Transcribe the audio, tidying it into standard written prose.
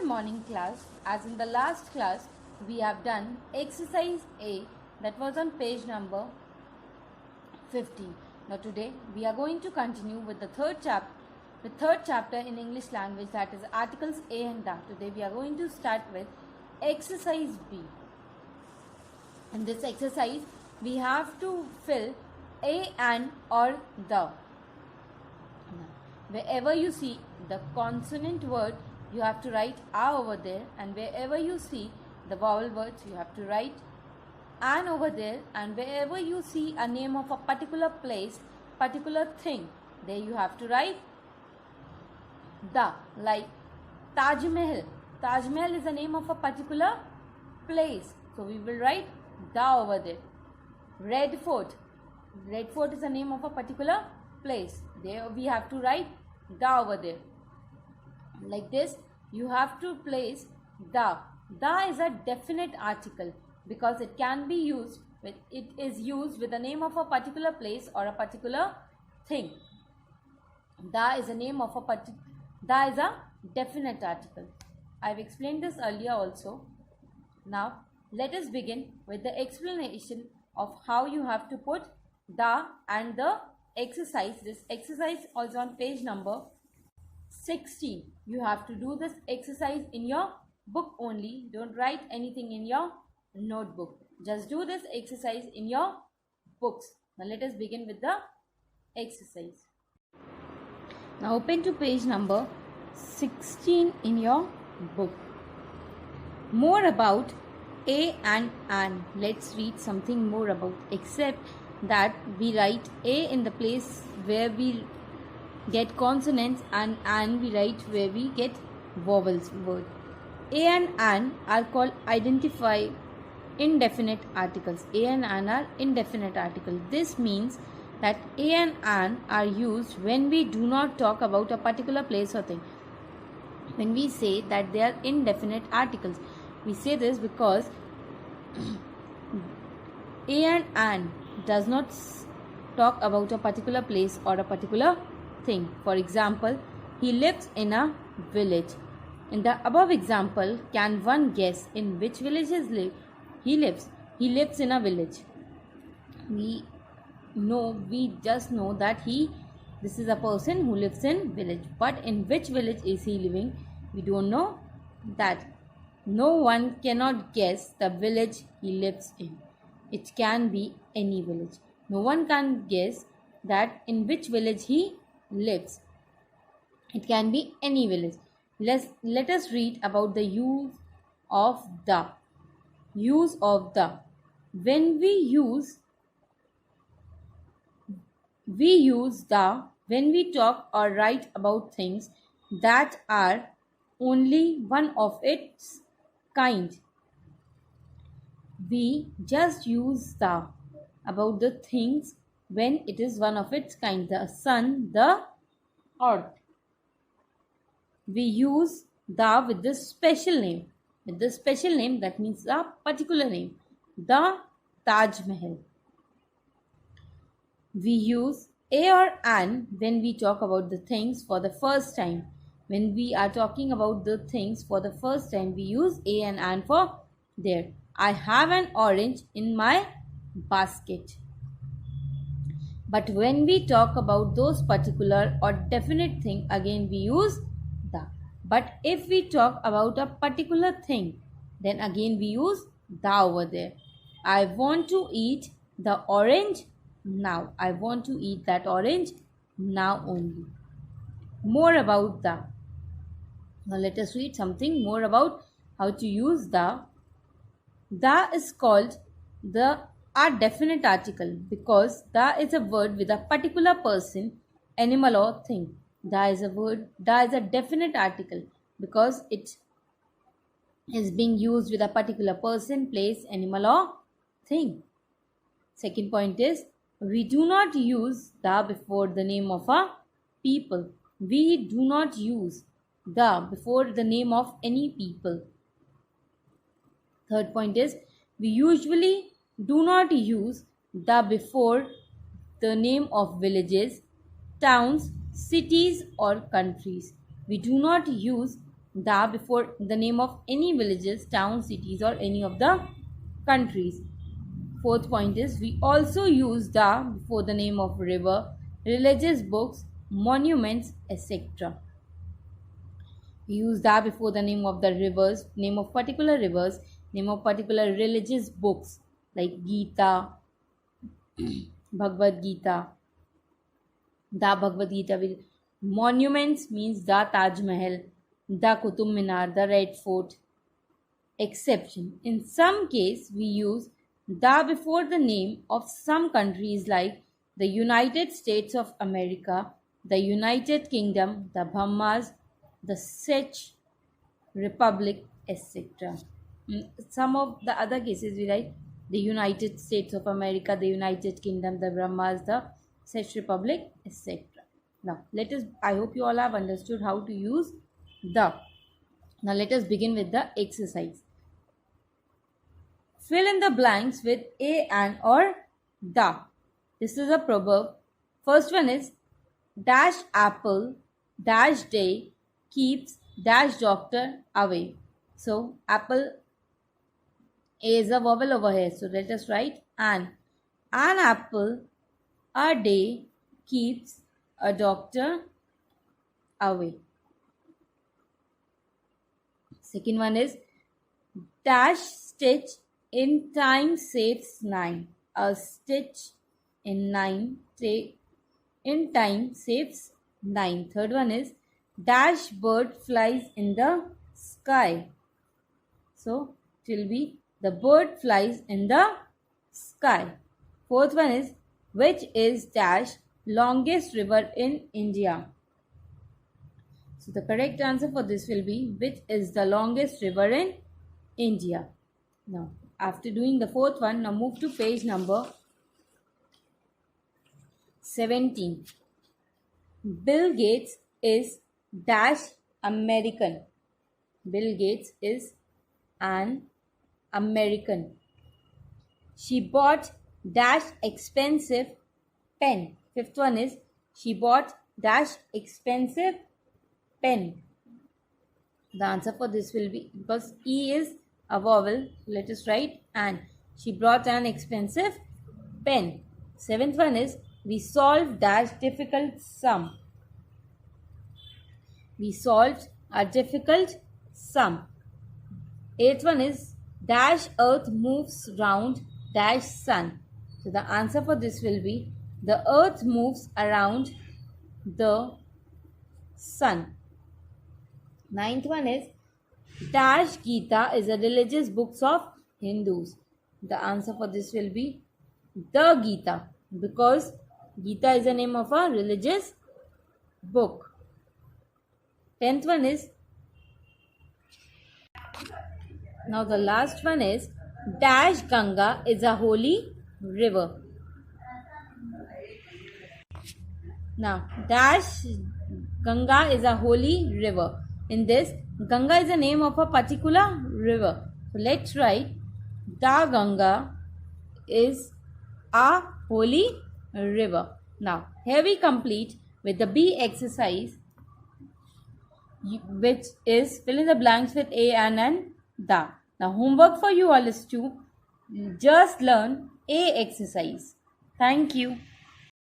Good morning class. As in the last class, we have done exercise A that was on page number 15. Now today we are going to continue with the third chapter in English language, that is articles A and da. Today we are going to start with exercise B. In this exercise we have to fill a, an or the. Wherever you see the consonant word, you have to write a over there, and wherever you see the vowel words, you have to write an over there, and wherever you see a name of a particular place, particular thing, there you have to write the. Like Taj Mahal. Taj Mahal is the name of a particular place, so we will write the over there. Red Fort. Red Fort is the name of a particular place, there we have to write the over there. Like this, you have to place the. The is a definite article because it can be used with, it is used with the name of a particular place or a particular thing. The is a name of a the is a definite article. I have explained this earlier also. Now let us begin with the explanation of how you have to put the and the exercise. This exercise also on page number 16. You have to do this exercise in your book only. Don't write anything in your notebook. Just do this exercise in your books. Now let us begin with the exercise. Now open to page number 16 in your book. More about a and an. Let's read something more about, except that we write a in the place where we get consonants, and we write where we get vowels word. A and an are called identify indefinite articles. A and an are indefinite articles. This means that a and an are used when we do not talk about a particular place or thing. When we say that they are indefinite articles, we say this because a and an does not talk about a particular place or a particular thing. For example, he lives in a village. In the above example, can one guess in which village he lives? He lives in a village. We just know that this is a person who lives in village, but in which village is he living? We don't know that. No one cannot guess the village he lives in. It can be any village. No one can guess that in which village he lives. It can be any village. Let us read about the use of the. Use of the. When we use the when we talk or write about things that are only one of its kind. We just use the about the things when it is one of its kind. The sun, the earth. We use the with the special name. With the special name, that means a particular name. The Taj Mahal. We use a or an when we talk about the things for the first time. When we are talking about the things for the first time, we use a and an for there. I have an orange in my basket. But when we talk about those particular or definite thing, again we use the. But if we talk about a particular thing, then again we use the over there. I want to eat the orange now. I want to eat that orange now only. More about the. Now let us read something more about how to use the. The is called a definite article because the is a word with a particular person, animal or thing. The is a definite article because it is being used with a particular person, place, animal or thing. Second point is, we do not use the before the name of a people. We do not use the before the name of any people. Third point is, we usually do not use the before the name of villages, towns, cities or countries. We do not use da before the name of any villages, towns, cities, or any of the countries. Fourth point is we also use da before the name of river, religious books, monuments, etc. We use da before the name of the rivers, name of particular rivers, name of particular religious books like Gita, Bhagavad Gita, da Bhagavad Gita. Will monuments means da Taj Mahal, da Qutub Minar, the Red Fort. Exception. In some case, we use da before the name of some countries like the United States of America, the United Kingdom, the Bahamas, the Czech Republic, etc. Some of the other cases we write the United States of America, the United Kingdom, the Bahamas, the Czech Republic, etc. Now, I hope you all have understood how to use the. Now, let us begin with the exercise. Fill in the blanks with a, an, or the. This is a proverb. First one is dash apple, dash day, keeps dash doctor away. So, apple is a vowel over here. So, let us write an. An apple a day keeps a doctor away. Second one is dash stitch in time saves 9. A stitch in time saves 9. Third one is dash bird flies in the sky. So it will be the bird flies in the sky. Fourth one is which is dash longest river in India. So the correct answer for this will be which is the longest river in India. Now after doing the fourth one, now move to page number 17. Bill Gates is dash American. Bill Gates is an American. She bought dash expensive pen. Fifth one is she bought dash expensive pen. The answer for this will be, because E is a vowel, let us write and. She brought an expensive pen. Seventh one is we solved dash difficult sum. We solved a difficult sum. Eighth one is dash earth moves round dash sun. So the answer for this will be the earth moves around the sun. Ninth one is dash Gita is a religious book of Hindus. The answer for this will be the Gita, because Gita is the name of a religious book. 10th one is, now the last one is dash Ganga is a holy river. Now dash Ganga is a holy river. In this, Ganga is the name of a particular river. So let's write the Ganga is a holy river. Now here we complete with the B exercise, which is fill in the blanks with a, an, and the. Now homework for you all is to just learn A exercise. Thank you.